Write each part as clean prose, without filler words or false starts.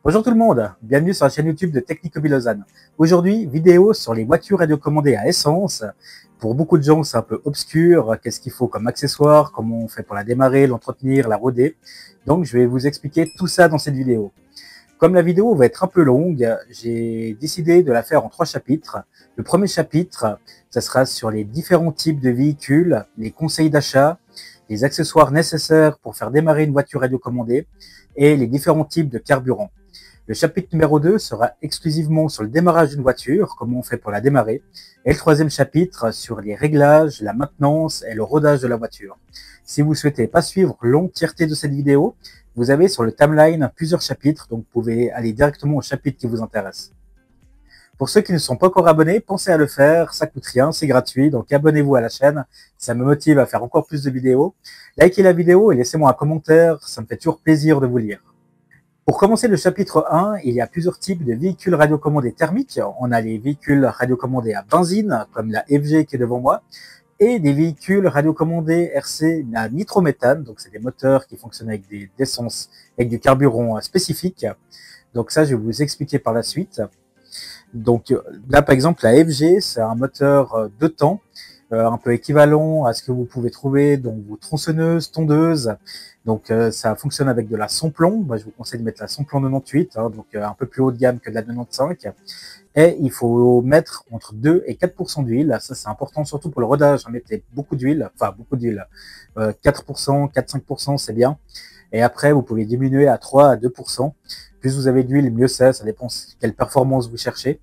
Bonjour tout le monde, bienvenue sur la chaîne YouTube de Technico Lausanne. Aujourd'hui, vidéo sur les voitures radiocommandées à essence. Pour beaucoup de gens, c'est un peu obscur. Qu'est-ce qu'il faut comme accessoire, comment on fait pour la démarrer, l'entretenir, la roder. Donc, je vais vous expliquer tout ça dans cette vidéo. Comme la vidéo va être un peu longue, j'ai décidé de la faire en 3 chapitres. Le premier chapitre, ça sera sur les différents types de véhicules, les conseils d'achat, les accessoires nécessaires pour faire démarrer une voiture radiocommandée et les différents types de carburant. Le chapitre numéro 2 sera exclusivement sur le démarrage d'une voiture, comment on fait pour la démarrer. Et le troisième chapitre sur les réglages, la maintenance et le rodage de la voiture. Si vous ne souhaitez pas suivre l'entièreté de cette vidéo, vous avez sur le timeline plusieurs chapitres, donc vous pouvez aller directement au chapitre qui vous intéresse. Pour ceux qui ne sont pas encore abonnés, pensez à le faire, ça coûte rien, c'est gratuit, donc abonnez-vous à la chaîne, ça me motive à faire encore plus de vidéos. Likez la vidéo et laissez-moi un commentaire, ça me fait toujours plaisir de vous lire. Pour commencer le chapitre 1, il y a plusieurs types de véhicules radiocommandés thermiques. On a les véhicules radiocommandés à benzine, comme la FG qui est devant moi, et des véhicules radiocommandés RC à nitrométhane, donc c'est des moteurs qui fonctionnent avec des essences, avec du carburant spécifique. Donc ça, je vais vous expliquer par la suite. Donc là, par exemple, la FG, c'est un moteur 2 temps, un peu équivalent à ce que vous pouvez trouver dans vos tronçonneuses, tondeuses. Donc ça fonctionne avec de la sans-plomb. Moi, je vous conseille de mettre la sans-plomb 98, donc un peu plus haut de gamme que de la 95. Et il faut mettre entre 2 et 4% d'huile. Ça, c'est important, surtout pour le rodage. Mettez beaucoup d'huile, enfin beaucoup d'huile. 4%, 4-5%, c'est bien. Et après, vous pouvez diminuer à 3 à 2%. Plus vous avez d'huile, mieux c'est. Ça dépend quelle performance vous cherchez.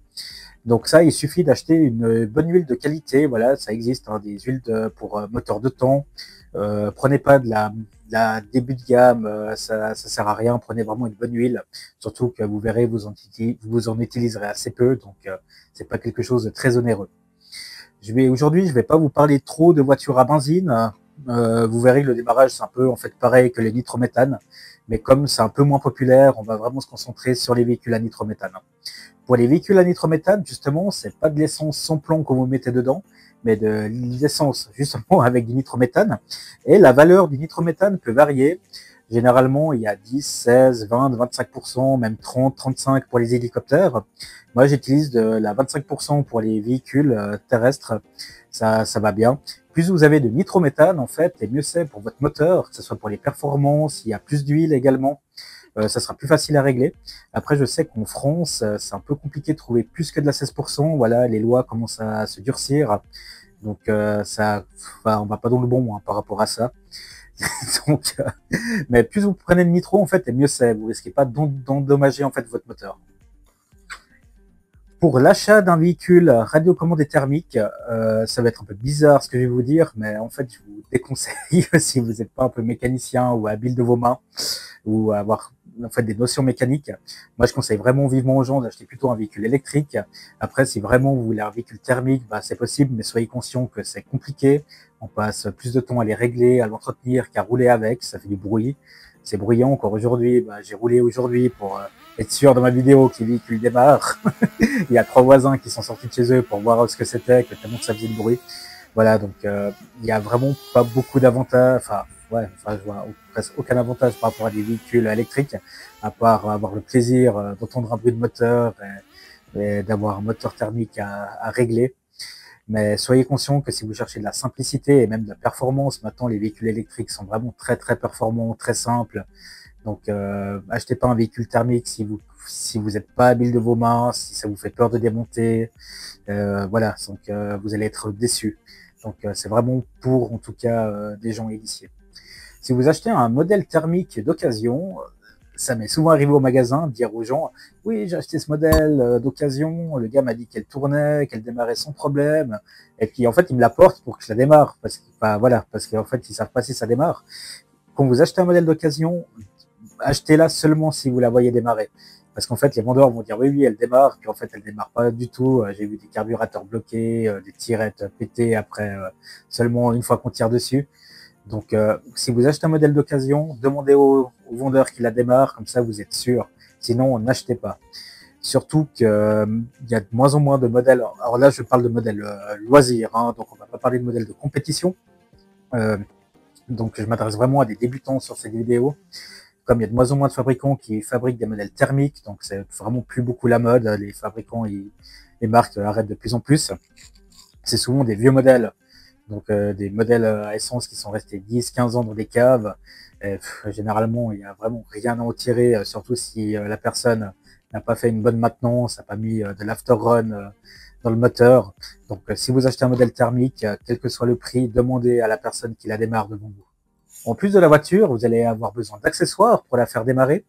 Donc ça, il suffit d'acheter une bonne huile de qualité. Voilà, ça existe, des huiles pour moteur de temps. Prenez pas de la début de gamme, ça sert à rien. Prenez vraiment une bonne huile. Surtout que vous verrez, vous en utiliserez assez peu. Donc c'est pas quelque chose de très onéreux. Aujourd'hui, je vais pas vous parler trop de voitures à benzine. Vous verrez que le démarrage, c'est un peu en fait pareil que les nitrométhanes. Mais comme c'est un peu moins populaire, on va vraiment se concentrer sur les véhicules à nitrométhane. Pour les véhicules à nitrométhane, justement, c'est pas de l'essence sans plomb que vous mettez dedans, mais de l'essence justement avec du nitrométhane. Et la valeur du nitrométhane peut varier. Généralement, il y a 10, 16, 20, 25%, même 30, 35 pour les hélicoptères. Moi, j'utilise de la 25% pour les véhicules terrestres. Ça va bien. Plus vous avez de nitrométhane, en fait, et mieux c'est pour votre moteur, que ce soit pour les performances, il y a plus d'huile également. Ça sera plus facile à régler. Après, je sais qu'en France, c'est un peu compliqué de trouver plus que de la 16%. Voilà, les lois commencent à se durcir. Donc, on va pas dans le bon par rapport à ça. Donc, mais plus vous prenez le nitro, en fait, et mieux c'est. Vous risquez pas d'endommager en fait votre moteur. Pour l'achat d'un véhicule radiocommandé thermique, ça va être un peu bizarre ce que je vais vous dire, mais en fait, je vous déconseille si vous n'êtes pas un peu mécanicien ou habile de vos mains ou avoir en fait des notions mécaniques. Moi, je conseille vraiment vivement aux gens d'acheter plutôt un véhicule électrique. Après, si vraiment vous voulez un véhicule thermique, c'est possible, mais soyez conscient que c'est compliqué. On passe plus de temps à les régler, à l'entretenir qu'à rouler avec. Ça fait du bruit. C'est bruyant encore aujourd'hui. J'ai roulé aujourd'hui pour être sûr dans ma vidéo que les véhicules démarrent. Il y a 3 voisins qui sont sortis de chez eux pour voir ce que c'était, que tellement que ça faisait du bruit. Voilà, donc il y a vraiment pas beaucoup d'avantages. Je vois presque aucun avantage par rapport à des véhicules électriques, à part avoir le plaisir d'entendre un bruit de moteur et d'avoir un moteur thermique à régler. Mais soyez conscient que si vous cherchez de la simplicité et même de la performance, maintenant les véhicules électriques sont vraiment très très performants, très simples. Donc achetez pas un véhicule thermique si vous n'êtes pas habile de vos mains, si ça vous fait peur de démonter. Voilà, donc vous allez être déçus. Donc c'est vraiment pour en tout cas des gens initiés. Si vous achetez un modèle thermique d'occasion, ça m'est souvent arrivé au magasin de dire aux gens « Oui, j'ai acheté ce modèle d'occasion, le gars m'a dit qu'elle tournait, qu'elle démarrait sans problème. » Et puis en fait, il me l'apporte pour que je la démarre, parce qu'en fait, ils savent pas si ça démarre. Quand vous achetez un modèle d'occasion, achetez-la seulement si vous la voyez démarrer. Parce qu'en fait, les vendeurs vont dire oui, oui, elle démarre, puis en fait, elle démarre pas du tout. J'ai vu des carburateurs bloqués, des tirettes pétées après seulement une fois qu'on tire dessus. Donc, si vous achetez un modèle d'occasion, demandez au vendeur qui la démarre, comme ça vous êtes sûr. Sinon, n'achetez pas. Surtout qu'il y a de moins en moins de modèles. Alors là, je parle de modèles loisirs, donc on va pas parler de modèles de compétition. Donc, je m'adresse vraiment à des débutants sur cette vidéo. comme il y a de moins en moins de fabricants qui fabriquent des modèles thermiques, donc c'est vraiment plus beaucoup la mode, les fabricants, les marques arrêtent de plus en plus. C'est souvent des vieux modèles, donc des modèles à essence qui sont restés 10-15 ans dans des caves. Et, généralement, il n'y a vraiment rien à en tirer, surtout si la personne n'a pas fait une bonne maintenance, n'a pas mis de l'after-run dans le moteur. Donc si vous achetez un modèle thermique, quel que soit le prix, demandez à la personne qui la démarre devant vous. En plus de la voiture, vous allez avoir besoin d'accessoires pour la faire démarrer.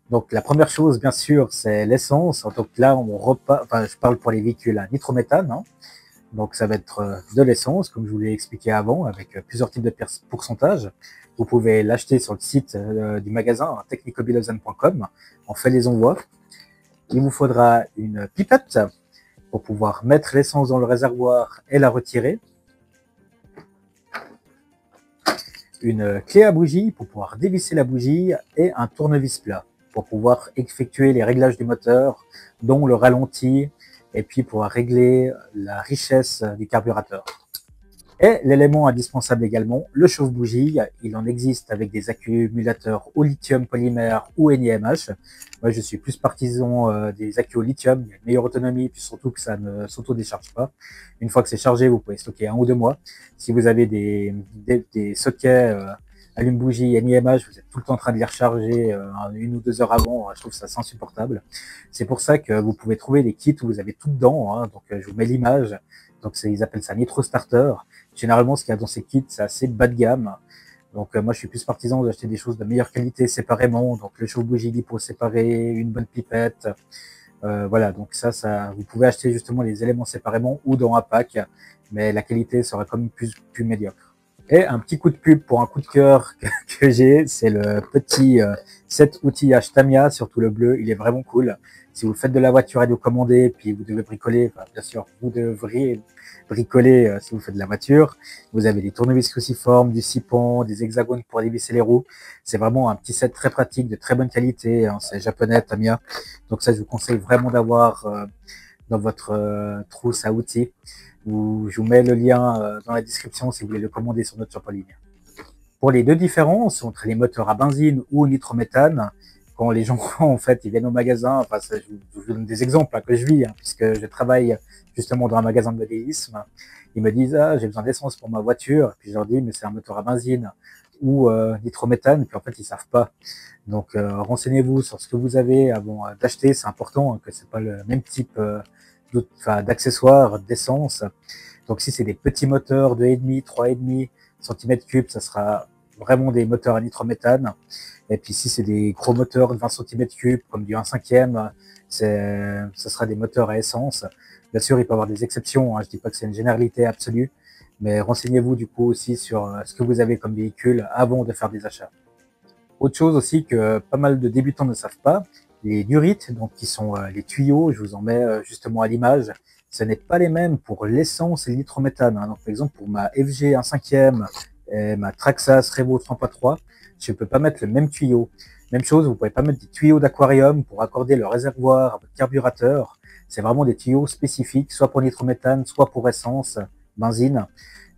Donc la première chose, bien sûr, c'est l'essence. Donc là, je parle pour les véhicules à nitrométhane, hein. Donc ça va être de l'essence, comme je vous l'ai expliqué avant, avec plusieurs types de pourcentages. Vous pouvez l'acheter sur le site du magasin, hein, technicobilozane.com. On fait les envois. Il vous faudra une pipette pour pouvoir mettre l'essence dans le réservoir et la retirer. Une clé à bougie pour pouvoir dévisser la bougie et un tournevis plat pour pouvoir effectuer les réglages du moteur, dont le ralenti, et puis pouvoir régler la richesse du carburateur. Et l'élément indispensable également, le chauffe-bougie. Il en existe avec des accumulateurs au lithium polymère ou NiMH. Moi, je suis plus partisan des accus au lithium. Il y a une meilleure autonomie, puis surtout que ça ne s'auto-décharge pas. Une fois que c'est chargé, vous pouvez stocker 1 ou 2 mois. Si vous avez des sockets allume-bougie NiMH, vous êtes tout le temps en train de les recharger 1 ou 2 heures avant. Je trouve ça insupportable. C'est pour ça que vous pouvez trouver des kits où vous avez tout dedans, hein. Donc, je vous mets l'image. Donc, ils appellent ça Nitro Starter. Généralement, ce qu'il y a dans ces kits, c'est assez bas de gamme. Donc, moi, je suis plus partisan d'acheter des choses de meilleure qualité séparément. Donc, le chauffe-bougie lipo séparé, une bonne pipette. Voilà, donc ça, vous pouvez acheter justement les éléments séparément ou dans un pack, mais la qualité sera quand même plus médiocre. Et un petit coup de pub pour un coup de cœur que j'ai, c'est le petit set outillage Tamiya, surtout le bleu, il est vraiment cool. Si vous faites de la voiture radiocommandée, puis vous devez bricoler, enfin, bien sûr, vous devriez bricoler si vous faites de la voiture. Vous avez des tournevis cruciformes, du scipan, des hexagones pour dévisser les roues. C'est vraiment un petit set très pratique, de très bonne qualité, hein, c'est japonais, Tamiya. Donc ça, je vous conseille vraiment d'avoir dans votre trousse à outils. Je vous mets le lien dans la description si vous voulez le commander sur notre shop en ligne. Pour les deux différences entre les moteurs à benzine ou nitrométhane, quand les gens en fait ils viennent au magasin, enfin ça, je vous donne des exemples que je vis, hein, puisque je travaille justement dans un magasin de modélisme, ils me disent j'ai besoin d'essence pour ma voiture, puis je leur dis mais c'est un moteur à benzine ou nitrométhane, puis en fait ils savent pas. Donc renseignez-vous sur ce que vous avez avant d'acheter, c'est important, hein, que c'est pas le même type d'accessoires, d'essence. Donc si c'est des petits moteurs de 2,5, 3,5 cm3, ça sera vraiment des moteurs à nitrométhane. Et puis si c'est des gros moteurs de 20 cm3, comme du 1/5, ça sera des moteurs à essence. Bien sûr, il peut y avoir des exceptions, hein, je dis pas que c'est une généralité absolue, mais renseignez-vous du coup aussi sur ce que vous avez comme véhicule avant de faire des achats. Autre chose aussi que pas mal de débutants ne savent pas, les durites, donc qui sont les tuyaux, je vous en mets justement à l'image, ce n'est pas les mêmes pour l'essence et le nitrométhane, hein. Donc par exemple pour ma FG 1/5 et ma Traxxas Revo 3.3, je ne peux pas mettre le même tuyau. Même chose, vous ne pouvez pas mettre des tuyaux d'aquarium pour accorder le réservoir à votre carburateur. C'est vraiment des tuyaux spécifiques, soit pour nitrométhane, soit pour essence, benzine.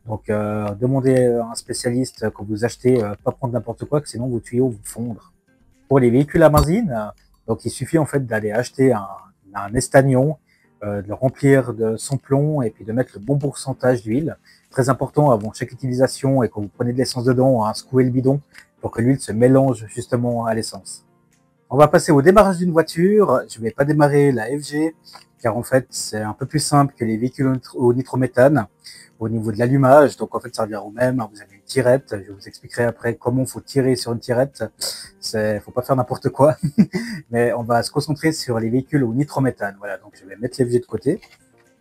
Donc, demandez à un spécialiste quand vous achetez, pas prendre n'importe quoi, que sinon vos tuyaux vont fondre. Pour les véhicules à benzine, donc il suffit en fait d'aller acheter un estagnon, de le remplir de son plomb et puis de mettre le bon pourcentage d'huile. Très important avant chaque utilisation et quand vous prenez de l'essence dedans, hein, secouez le bidon pour que l'huile se mélange justement à l'essence. On va passer au démarrage d'une voiture. Je ne vais pas démarrer la FG car en fait c'est un peu plus simple que les véhicules au nitrométhane au niveau de l'allumage. Donc en fait ça revient au même. Vous avez une tirette. Je vous expliquerai après comment il faut tirer sur une tirette. Faut pas faire n'importe quoi. Mais on va se concentrer sur les véhicules au nitrométhane. Voilà, donc je vais mettre l'FG de côté.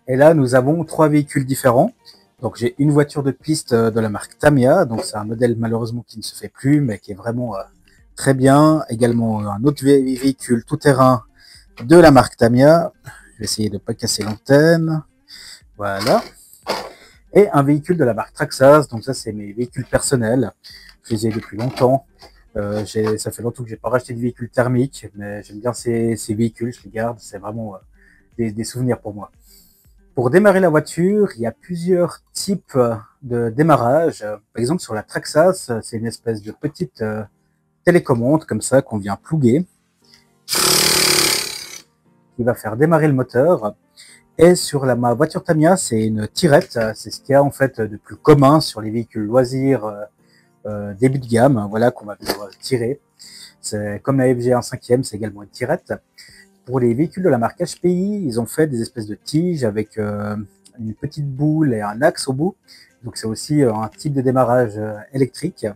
Et là nous avons 3 véhicules différents. Donc j'ai une voiture de piste de la marque Tamiya. Donc c'est un modèle malheureusement qui ne se fait plus mais qui est vraiment très bien. Également un autre véhicule tout-terrain de la marque Tamiya. Je vais essayer de ne pas casser l'antenne. Voilà. Et un véhicule de la marque Traxxas. Donc ça, c'est mes véhicules personnels. Je les ai depuis longtemps. Ça fait longtemps que j'ai pas racheté de véhicule thermique, mais j'aime bien ces véhicules. Je les garde. C'est vraiment des souvenirs pour moi. Pour démarrer la voiture, il y a plusieurs types de démarrage. Par exemple, sur la Traxxas, c'est une espèce de petite télécommande comme ça qu'on vient pluguer, qui va faire démarrer le moteur. Et sur ma voiture Tamiya, c'est une tirette, c'est ce qu'il y a en fait de plus commun sur les véhicules loisirs début de gamme, voilà, qu'on va pouvoir tirer. C'est comme la FG 1/5e, c'est également une tirette. Pour les véhicules de la marque HPI, ils ont fait des espèces de tiges avec une petite boule et un axe au bout. Donc c'est aussi un type de démarrage électrique.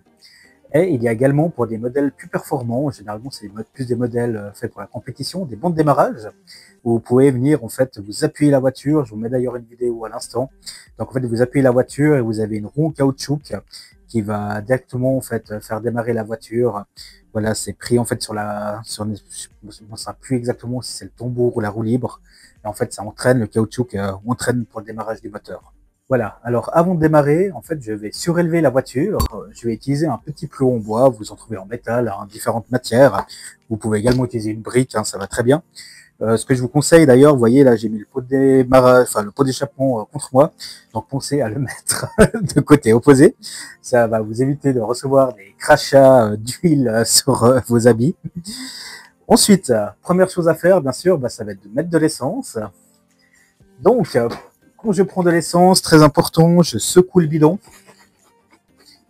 Et il y a également pour des modèles plus performants, généralement c'est plus des modèles faits pour la compétition, des bons de démarrage, où vous pouvez venir en fait vous appuyer la voiture. Je vous mets d'ailleurs une vidéo à l'instant. Donc en fait vous appuyez la voiture et vous avez une roue en caoutchouc qui va directement en fait faire démarrer la voiture. Voilà, c'est pris en fait je ne sais plus exactement si c'est le tambour ou la roue libre. Et en fait ça entraîne le caoutchouc, entraîne pour le démarrage du moteur. Voilà, alors avant de démarrer, en fait, je vais surélever la voiture. Je vais utiliser un petit plot en bois, vous en trouvez en métal, en différentes matières. Vous pouvez également utiliser une brique, hein, ça va très bien. Ce que je vous conseille d'ailleurs, vous voyez là, j'ai mis le pot de démarrage, enfin le pot d'échappement contre moi. Donc pensez à le mettre de côté opposé. Ça va vous éviter de recevoir des crachats d'huile sur vos habits. Ensuite, première chose à faire, bien sûr, ça va être de mettre de l'essence. Donc, quand je prends de l'essence, très important, je secoue le bidon.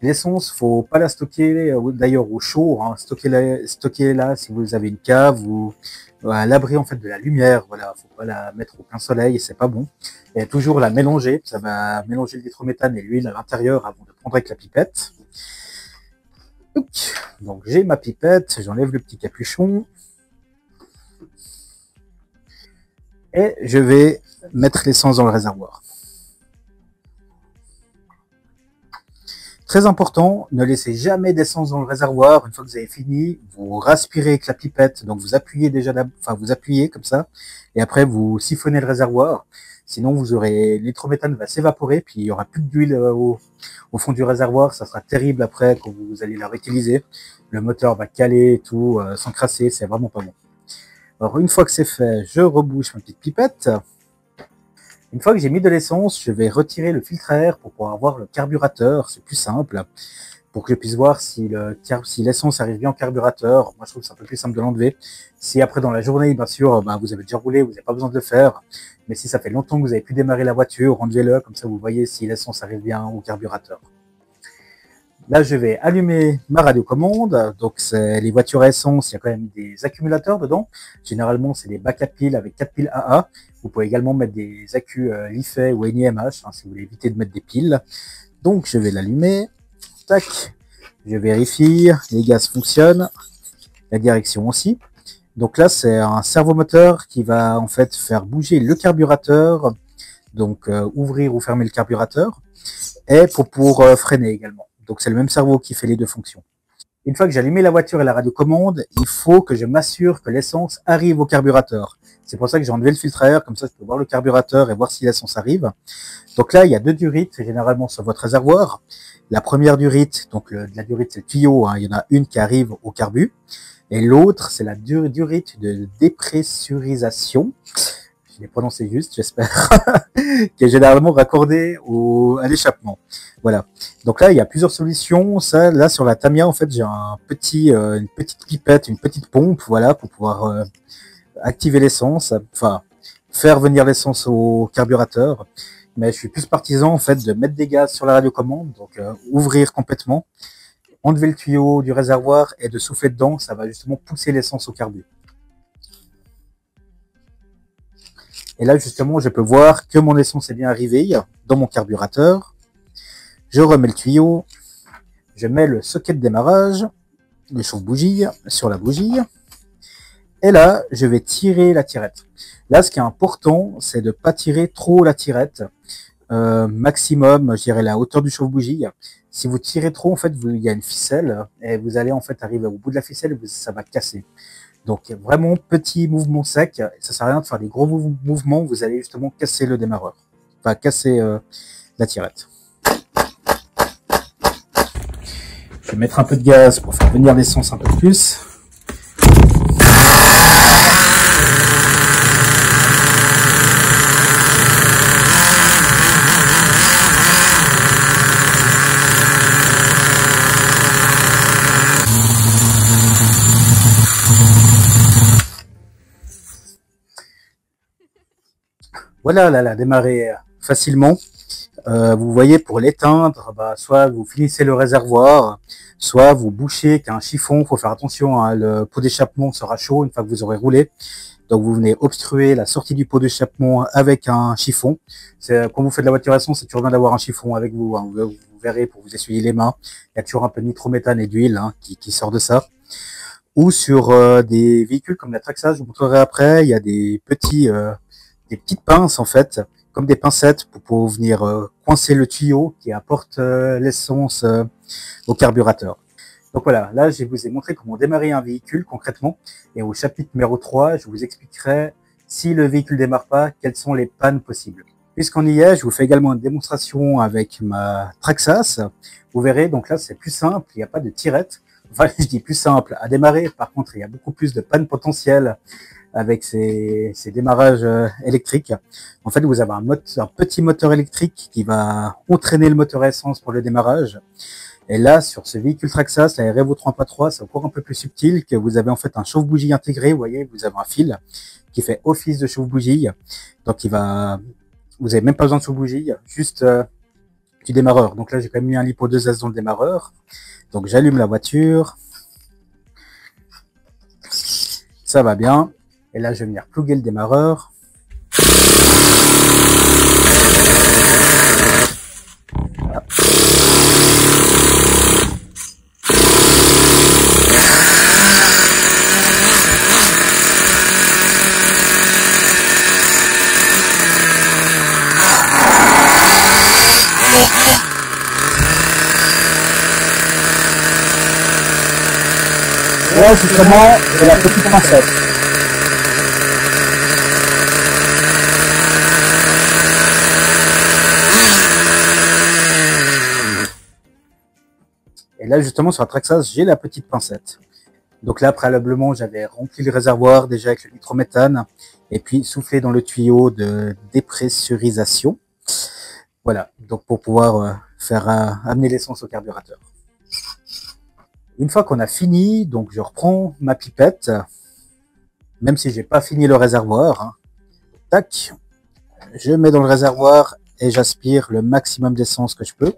L'essence, faut pas la stocker d'ailleurs au chaud, hein. Stockez-la si vous avez une cave ou à l'abri en fait de la lumière. Voilà, faut pas la mettre au plein soleil, c'est pas bon. Et toujours la mélanger, ça va mélanger le nitrométhane et l'huile à l'intérieur avant de prendre avec la pipette. Donc j'ai ma pipette, j'enlève le petit capuchon et je vais mettre l'essence dans le réservoir. Très important, ne laissez jamais d'essence dans le réservoir. Une fois que vous avez fini, vous respirez avec la pipette. Donc vous appuyez déjà, vous appuyez comme ça, et après vous siphonnez le réservoir. Sinon vous aurez, le nitrométhane va s'évaporer, puis il y aura plus d'huile au fond du réservoir. Ça sera terrible après quand vous allez la réutiliser. Le moteur va caler et tout, s'encrasser, c'est vraiment pas bon. Alors une fois que c'est fait, je rebouche ma petite pipette. Une fois que j'ai mis de l'essence, je vais retirer le filtre à air pour pouvoir voir le carburateur. C'est plus simple pour que je puisse voir si l'essence arrive bien au carburateur. Moi, je trouve que c'est un peu plus simple de l'enlever. Si après, dans la journée, bien sûr, vous avez déjà roulé, vous n'avez pas besoin de le faire. Mais si ça fait longtemps que vous avez pu démarrer la voiture, enlevez-le. Comme ça, vous voyez si l'essence arrive bien au carburateur. Là, je vais allumer ma radiocommande. Donc, c'est les voitures à essence, il y a quand même des accumulateurs dedans. Généralement, c'est des bacs à piles avec 4 piles AA. Vous pouvez également mettre des accus Li-Fe ou NiMH, hein, si vous voulez éviter de mettre des piles. Donc, je vais l'allumer. Tac. Je vérifie. Les gaz fonctionnent. La direction aussi. Donc là, c'est un servomoteur qui va en fait faire bouger le carburateur. Donc, ouvrir ou fermer le carburateur. Et pour freiner également. Donc, c'est le même cerveau qui fait les deux fonctions. Une fois que j'ai allumé la voiture et la radiocommande, il faut que je m'assure que l'essence arrive au carburateur. C'est pour ça que j'ai enlevé le filtre à air, comme ça je peux voir le carburateur et voir si l'essence arrive. Donc là, il y a deux durites, généralement sur votre réservoir. La première durite, donc la durite c'est le tuyau, hein, il y en a une qui arrive au carbu. Et l'autre, c'est la durite de dépressurisation. Je l'ai prononcé juste, j'espère, qui est généralement raccordée à l'échappement. Voilà. Donc là, il y a plusieurs solutions. Ça, là, sur la Tamiya, en fait, j'ai une petite pipette, une petite pompe, voilà, pour pouvoir activer l'essence, enfin, faire venir l'essence au carburateur. Mais je suis plus partisan, en fait, de mettre des gaz sur la radiocommande, donc ouvrir complètement, enlever le tuyau du réservoir et de souffler dedans. Ça va justement pousser l'essence au carbu. Et là, justement, je peux voir que mon essence est bien arrivée dans mon carburateur. Je remets le tuyau. Je mets le socket de démarrage, le chauffe-bougie sur la bougie. Et là, je vais tirer la tirette. Là, ce qui est important, c'est de ne pas tirer trop la tirette. Maximum, je dirais la hauteur du chauffe-bougie. Si vous tirez trop, en fait, il y a une ficelle et vous allez en fait arriver au bout de la ficelle et ça va casser. Donc vraiment petit mouvement sec, ça sert à rien de faire des gros mouvements, vous allez justement casser le démarreur, enfin casser la tirette. Je vais mettre un peu de gaz pour faire venir l'essence un peu plus. Voilà, là, elle a démarré facilement. Vous voyez, pour l'éteindre, soit vous finissez le réservoir, soit vous bouchez qu'un chiffon. Il faut faire attention, hein, le pot d'échappement sera chaud une fois que vous aurez roulé. Donc vous venez obstruer la sortie du pot d'échappement avec un chiffon. Quand vous faites de la voiture essence, c'est toujours bien d'avoir un chiffon avec vous, hein. Vous verrez, pour vous essuyer les mains, il y a toujours un peu de nitrométhane et d'huile, hein, qui sort de ça. Ou sur des véhicules comme la Traxxas, je vous montrerai après, il y a des petites pinces en fait, comme des pincettes pour venir coincer le tuyau qui apporte l'essence au carburateur. Donc voilà, là je vous ai montré comment démarrer un véhicule concrètement, et au chapitre numéro 3, je vous expliquerai si le véhicule ne démarre pas, quelles sont les pannes possibles. Puisqu'on y est, je vous fais également une démonstration avec ma Traxxas. Vous verrez, donc là c'est plus simple, il n'y a pas de tirette. Enfin, je dis plus simple à démarrer, par contre il y a beaucoup plus de pannes potentielles avec ces démarrages électriques. En fait, vous avez un petit moteur électrique qui va entraîner le moteur essence pour le démarrage. Et là, sur ce véhicule Traxxas, la Revo 3.3, c'est encore un peu plus subtil, que vous avez en fait un chauffe-bougie intégré. Vous voyez, vous avez un fil qui fait office de chauffe-bougie. Donc, vous avez même pas besoin de chauffe-bougie, juste du démarreur. Donc là, j'ai quand même mis un LiPo 2S dans le démarreur. Donc, j'allume la voiture. Ça va bien. Et là, je vais venir plugger le démarreur. Voilà. Et là, justement, j'ai la petite pincette. Et là, justement, sur la Traxxas, j'ai la petite pincette. Donc là, préalablement, j'avais rempli le réservoir déjà avec le nitrométhane et puis soufflé dans le tuyau de dépressurisation. Voilà, donc pour pouvoir amener l'essence au carburateur. Une fois qu'on a fini, donc je reprends ma pipette, même si j'ai pas fini le réservoir. Hein. Tac, je mets dans le réservoir et j'aspire le maximum d'essence que je peux.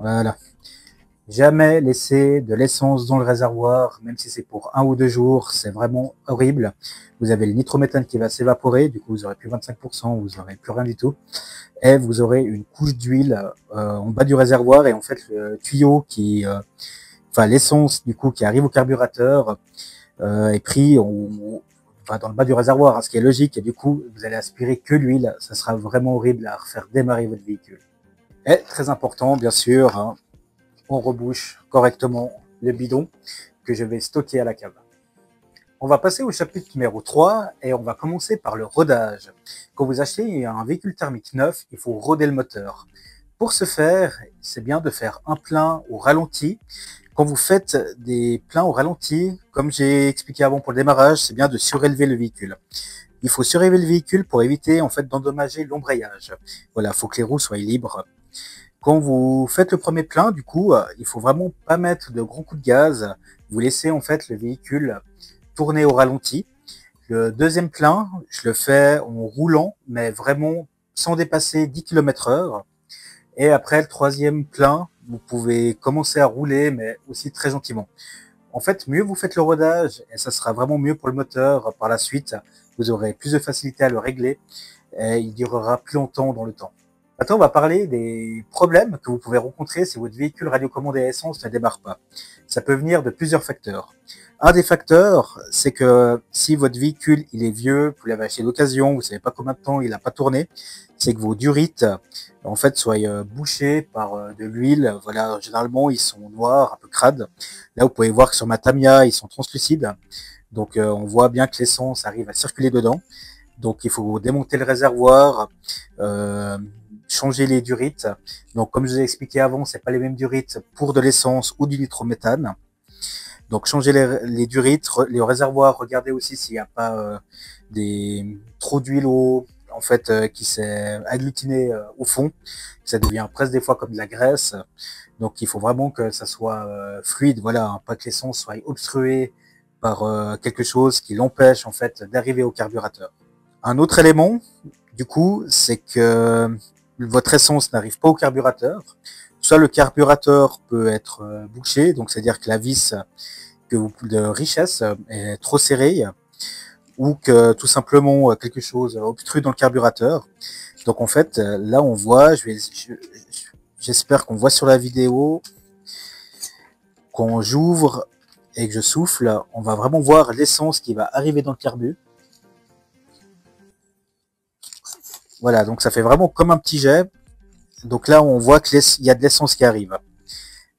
Voilà. Jamais laisser de l'essence dans le réservoir, même si c'est pour 1 ou 2 jours, c'est vraiment horrible. Vous avez le nitrométhane qui va s'évaporer, du coup vous aurez plus 25%, vous aurez plus rien du tout. Et vous aurez une couche d'huile en bas du réservoir, et en fait le tuyau l'essence du coup qui arrive au carburateur est pris dans le bas du réservoir, hein, ce qui est logique, et du coup vous allez aspirer que l'huile. Ça sera vraiment horrible à refaire démarrer votre véhicule. Et très important, bien sûr, hein, on rebouche correctement le bidon que je vais stocker à la cave. On va passer au chapitre numéro 3 et on va commencer par le rodage. Quand vous achetez un véhicule thermique neuf, il faut roder le moteur. Pour ce faire, c'est bien de faire un plein au ralenti. Quand vous faites des pleins au ralenti, comme j'ai expliqué avant pour le démarrage, c'est bien de surélever le véhicule. Il faut surélever le véhicule pour éviter en fait d'endommager l'embrayage. Voilà, il faut que les roues soient libres. Quand vous faites le premier plein, du coup, il faut vraiment pas mettre de grands coups de gaz. Vous laissez en fait le véhicule tourner au ralenti. Le deuxième plein, je le fais en roulant, mais vraiment sans dépasser 10 km/h. Et après le troisième plein, vous pouvez commencer à rouler, mais aussi très gentiment. En fait, mieux vous faites le rodage, et ça sera vraiment mieux pour le moteur par la suite. Vous aurez plus de facilité à le régler, et il durera plus longtemps dans le temps. Maintenant, on va parler des problèmes que vous pouvez rencontrer si votre véhicule radiocommandé à essence ne démarre pas. Ça peut venir de plusieurs facteurs. Un des facteurs, c'est que si votre véhicule il est vieux, vous l'avez acheté d'occasion, vous savez pas combien de temps il n'a pas tourné, c'est que vos durites en fait soient bouchés par de l'huile. Voilà, généralement ils sont noirs, un peu crades. Là, vous pouvez voir que sur ma Tamiya, ils sont translucides. Donc on voit bien que l'essence arrive à circuler dedans. Donc il faut démonter le réservoir, changer les durites. Donc comme je vous ai expliqué avant, c'est pas les mêmes durites pour de l'essence ou du nitrométhane. Donc changer les durites, les réservoirs, regardez aussi s'il n'y a pas trop d'huile en fait qui s'est agglutiné au fond. Ça devient presque des fois comme de la graisse. Donc il faut vraiment que ça soit fluide, voilà, hein, pas que l'essence soit obstruée par quelque chose qui l'empêche en fait d'arriver au carburateur. Un autre élément, du coup, c'est que votre essence n'arrive pas au carburateur. Soit le carburateur peut être bouché, donc c'est-à-dire que la vis de richesse est trop serrée, ou que tout simplement quelque chose obstrue dans le carburateur. Donc en fait, là on voit, j'espère qu'on voit sur la vidéo, quand j'ouvre et que je souffle, on va vraiment voir l'essence qui va arriver dans le carbu. Voilà, donc ça fait vraiment comme un petit jet. Donc là, on voit qu'il y a de l'essence qui arrive.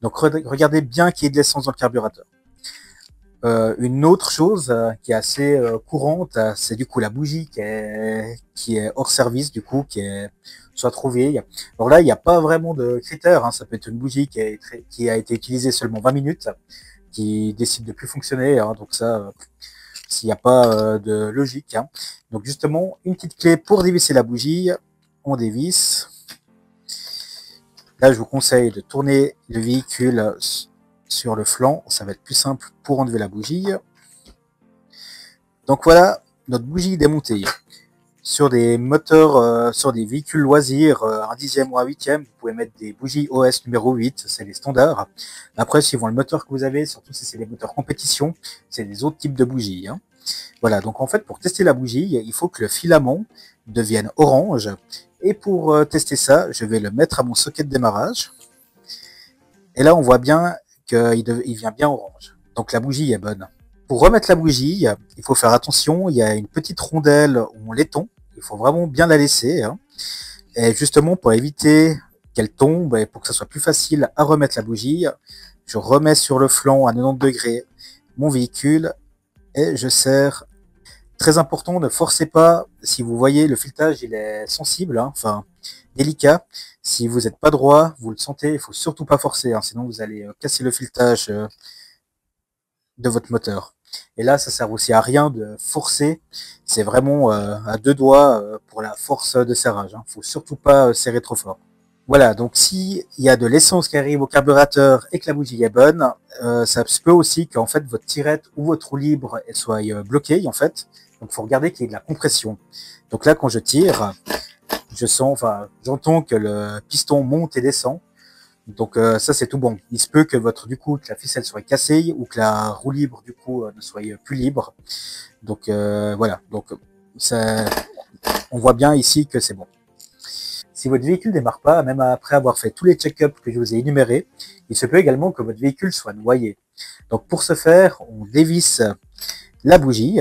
Donc regardez bien qu'il y ait de l'essence dans le carburateur. Une autre chose qui est assez courante, c'est du coup la bougie qui est hors service, du coup, qui est soit trop vieille. Alors là, il n'y a pas vraiment de critères, hein. Ça peut être une bougie qui a été utilisée seulement 20 minutes, qui décide de plus fonctionner, hein. Donc ça, s'il n'y a pas de logique, hein. Donc justement, une petite clé pour dévisser la bougie, on dévisse. Là, je vous conseille de tourner le véhicule sur le flanc, ça va être plus simple pour enlever la bougie. Donc voilà notre bougie démontée. Sur des moteurs, sur des véhicules loisirs, un 10e ou un 8e, vous pouvez mettre des bougies OS numéro 8, c'est les standards. Après, suivant le moteur que vous avez, surtout si c'est des moteurs compétition, c'est des autres types de bougies, hein. Voilà, donc en fait, pour tester la bougie, il faut que le filament devienne orange. Et pour tester ça, je vais le mettre à mon socket de démarrage. Et là, on voit bien qu'il vient bien orange. Donc la bougie est bonne. Pour remettre la bougie, il faut faire attention. Il y a une petite rondelle où on laiton. Il faut vraiment bien la laisser, hein. Et justement, pour éviter qu'elle tombe et pour que ça soit plus facile à remettre la bougie, je remets sur le flanc à 90 degrés mon véhicule et je serre. Très important, ne forcez pas. Si vous voyez, le filetage, il est sensible, hein, enfin délicat. Si vous n'êtes pas droit, vous le sentez, il faut surtout pas forcer, hein, sinon vous allez casser le filetage de votre moteur. Et là, ça sert aussi à rien de forcer. C'est vraiment à deux doigts pour la force de serrage, hein. Faut surtout pas serrer trop fort. Voilà, donc s'il y a de l'essence qui arrive au carburateur et que la bougie est bonne, ça se peut aussi qu'en fait votre tirette ou votre roue libre soit bloquée en fait. Donc il faut regarder qu'il y ait de la compression. Donc là, quand je tire, j'entends que le piston monte et descend. Donc ça c'est tout bon. Il se peut que que la ficelle soit cassée ou que la roue libre du coup ne soit plus libre. Donc voilà. Donc ça, on voit bien ici que c'est bon. Si votre véhicule ne démarre pas, même après avoir fait tous les check-ups que je vous ai énumérés, il se peut également que votre véhicule soit noyé. Donc pour ce faire, on dévisse la bougie.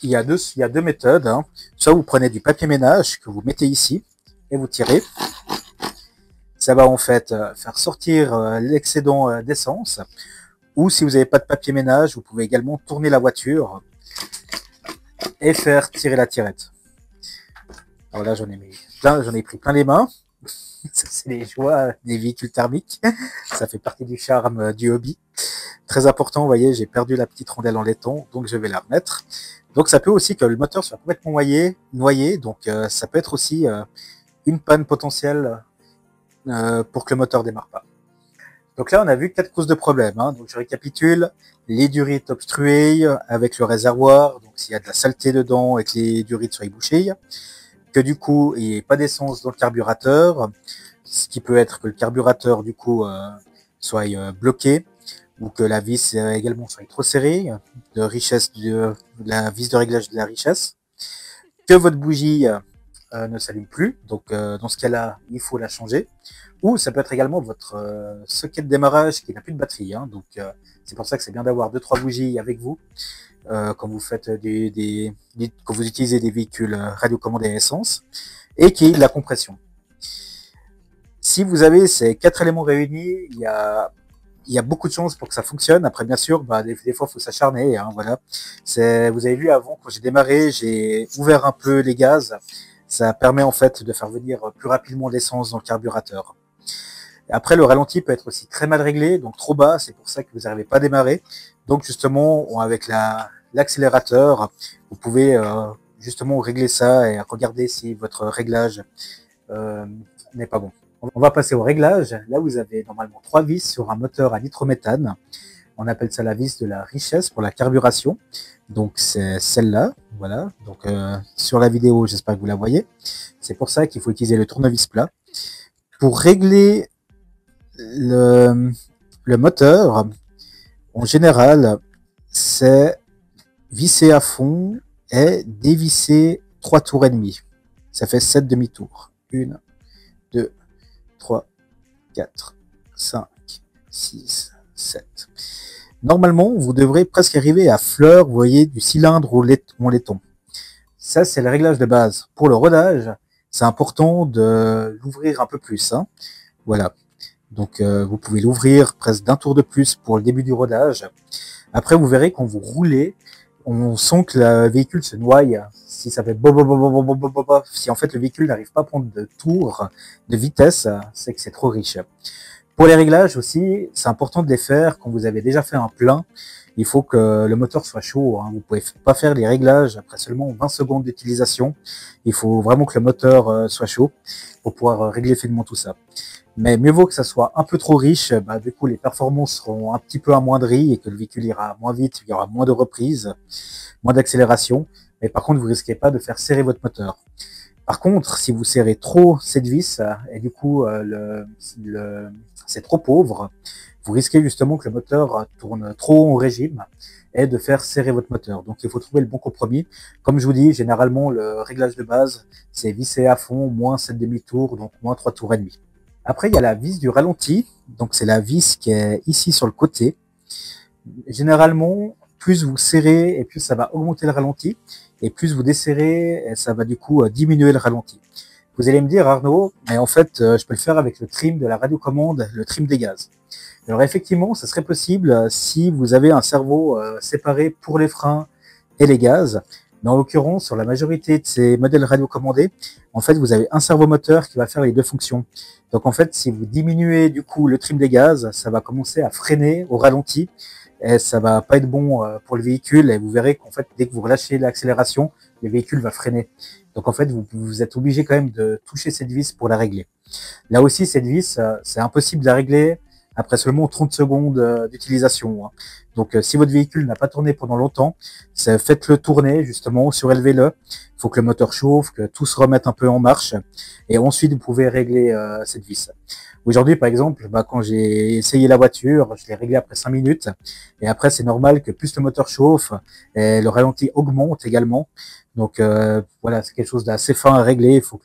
Il y a deux méthodes, hein. Soit vous prenez du papier ménage que vous mettez ici et vous tirez. Ça va en fait faire sortir l'excédent d'essence. Ou si vous n'avez pas de papier ménage, vous pouvez également tourner la voiture et faire tirer la tirette. Alors là, j'en ai pris plein les mains. Ça, c'est les joies des véhicules thermiques. Ça fait partie du charme du hobby. Très important, vous voyez, j'ai perdu la petite rondelle en laiton, donc je vais la remettre. Donc ça peut aussi que le moteur soit complètement noyé, donc ça peut être aussi une panne potentielle pour que le moteur démarre pas. Donc là, on a vu 4 causes de problème, hein. Donc je récapitule, les durites obstruées avec le réservoir, donc s'il y a de la saleté dedans et que les durites soient bouchées, que du coup, il n'y ait pas d'essence dans le carburateur, ce qui peut être que le carburateur, du coup, soit bloqué, ou que la vis également soit trop serrée, la vis de réglage de la richesse, que votre bougie ne s'allume plus, donc dans ce cas-là, il faut la changer, ou ça peut être également votre socket de démarrage qui n'a plus de batterie, hein. Donc c'est pour ça que c'est bien d'avoir 2-3 bougies avec vous quand vous faites quand vous utilisez des véhicules radiocommandés à essence, et qui est de la compression. Si vous avez ces 4 éléments réunis, il y a beaucoup de chances pour que ça fonctionne. Après, bien sûr, des fois, il faut s'acharner, hein, voilà. Vous avez vu avant, quand j'ai démarré, j'ai ouvert un peu les gaz. Ça permet en fait de faire venir plus rapidement l'essence dans le carburateur. Après, le ralenti peut être aussi très mal réglé, donc trop bas, c'est pour ça que vous n'arrivez pas à démarrer. Donc justement, avec l'accélérateur, vous pouvez justement régler ça et regarder si votre réglage n'est pas bon. On va passer au réglage. Là, vous avez normalement 3 vis sur un moteur à nitrométhane. On appelle ça la vis de la richesse pour la carburation. Donc c'est celle-là, voilà. Donc sur la vidéo, j'espère que vous la voyez. C'est pour ça qu'il faut utiliser le tournevis plat. Pour régler le moteur, en général, c'est visser à fond et dévisser 3 tours et demi. Ça fait 7 demi-tours. 1, 2, 3, 4, 5, 6, 7. Normalement, vous devrez presque arriver à fleur, vous voyez, du cylindre ou laiton. Ça, c'est le réglage de base. Pour le rodage, c'est important de l'ouvrir un peu plus. Hein. Voilà. Donc, vous pouvez l'ouvrir presque d'un tour de plus pour le début du rodage. Après, vous verrez quand vous roulez, on sent que le véhicule se noie. Si ça fait si en fait le véhicule n'arrive pas à prendre de tour, de vitesse, c'est que c'est trop riche. Pour les réglages aussi, c'est important de les faire quand vous avez déjà fait un plein. Il faut que le moteur soit chaud. Hein. Vous pouvez pas faire les réglages après seulement 20 secondes d'utilisation. Il faut vraiment que le moteur soit chaud pour pouvoir régler finement tout ça. Mais mieux vaut que ça soit un peu trop riche, du coup les performances seront un petit peu amoindries et que le véhicule ira moins vite, il y aura moins de reprises, moins d'accélération. Mais par contre, vous risquez pas de faire serrer votre moteur. Par contre, si vous serrez trop cette vis et du coup c'est trop pauvre, vous risquez justement que le moteur tourne trop en régime et de faire serrer votre moteur. Donc il faut trouver le bon compromis. Comme je vous dis, généralement le réglage de base, c'est visser à fond, moins 7 demi-tours, donc moins 3 tours et demi. Après, il y a la vis du ralenti. Donc c'est la vis qui est ici sur le côté. Généralement, plus vous serrez et plus ça va augmenter le ralenti. Et plus vous desserrez, et ça va du coup diminuer le ralenti. Vous allez me dire, Arnaud, mais en fait, je peux le faire avec le trim de la radiocommande, le trim des gaz. Alors effectivement, ça serait possible si vous avez un cerveau séparé pour les freins et les gaz. Mais en l'occurrence, sur la majorité de ces modèles radiocommandés, en fait, vous avez un servo moteur qui va faire les deux fonctions. Donc en fait, si vous diminuez du coup le trim des gaz, ça va commencer à freiner au ralenti. Et ça va pas être bon pour le véhicule et vous verrez qu'en fait dès que vous relâchez l'accélération, le véhicule va freiner. Donc en fait vous êtes obligé quand même de toucher cette vis pour la régler. Là aussi cette vis c'est impossible de la régler après seulement 30 secondes d'utilisation. Hein. Donc si votre véhicule n'a pas tourné pendant longtemps, faites-le tourner justement, surélevez-le. Il faut que le moteur chauffe, que tout se remette un peu en marche et ensuite vous pouvez régler cette vis. Aujourd'hui, par exemple, quand j'ai essayé la voiture, je l'ai réglé après 5 minutes. Et après, c'est normal que plus le moteur chauffe, et le ralenti augmente également. Donc voilà, c'est quelque chose d'assez fin à régler. Il faut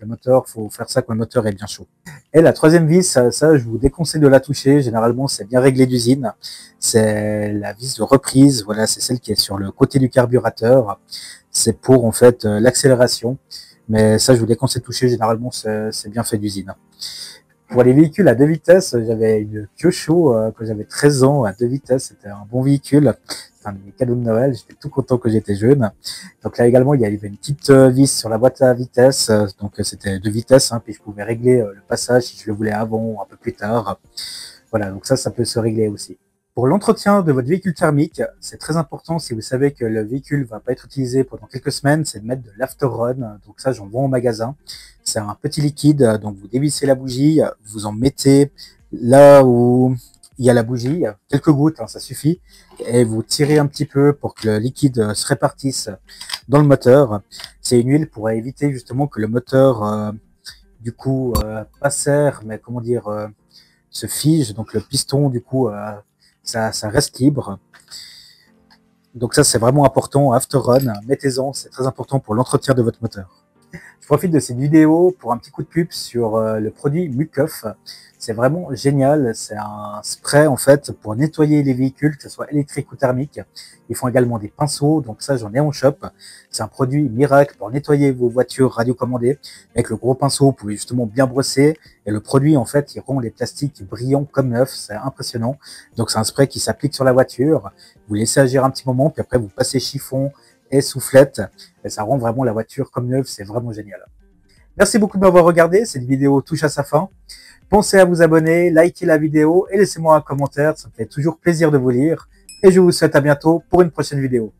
faire ça quand le moteur est bien chaud. Et la troisième vis, ça, je vous déconseille de la toucher. Généralement, c'est bien réglé d'usine. C'est la vis de reprise. Voilà, c'est celle qui est sur le côté du carburateur. C'est pour en fait l'accélération. Mais ça, je vous déconseille de toucher. Généralement, c'est bien fait d'usine. Pour les véhicules à 2 vitesses, j'avais une Kyosho quand j'avais 13 ans à 2 vitesses. C'était un bon véhicule. C'était un de mes cadeaux de Noël. J'étais tout content que j'étais jeune. Donc là également, il y avait une petite vis sur la boîte à vitesse. Donc c'était 2 vitesses. Hein, puis je pouvais régler le passage si je le voulais avant ou un peu plus tard. Voilà, donc ça peut se régler aussi. Pour l'entretien de votre véhicule thermique, c'est très important si vous savez que le véhicule va pas être utilisé pendant quelques semaines, c'est de mettre de l'after-run. Donc ça, j'en vends au magasin. C'est un petit liquide, donc vous dévissez la bougie, vous en mettez là où il y a la bougie, quelques gouttes, hein, ça suffit, et vous tirez un petit peu pour que le liquide se répartisse dans le moteur. C'est une huile pour éviter justement que le moteur, du coup, pas serre, mais comment dire, se fige. Donc le piston, du coup, ça reste libre. Donc ça, c'est vraiment important. After run, mettez-en, c'est très important pour l'entretien de votre moteur. Je profite de cette vidéo pour un petit coup de pub sur le produit Mucoff. C'est vraiment génial. C'est un spray en fait pour nettoyer les véhicules, que ce soit électrique ou thermique. Ils font également des pinceaux, donc ça j'en ai en shop. C'est un produit miracle pour nettoyer vos voitures radiocommandées. Avec le gros pinceau, vous pouvez justement bien brosser. Et le produit en fait, il rend les plastiques brillants comme neufs. C'est impressionnant. Donc c'est un spray qui s'applique sur la voiture. Vous laissez agir un petit moment, puis après vous passez chiffon et soufflette. Et ça rend vraiment la voiture comme neuve. C'est vraiment génial. Merci beaucoup de m'avoir regardé. Cette vidéo touche à sa fin. Pensez à vous abonner, likez la vidéo et laissez-moi un commentaire. Ça me fait toujours plaisir de vous lire. Et je vous souhaite à bientôt pour une prochaine vidéo.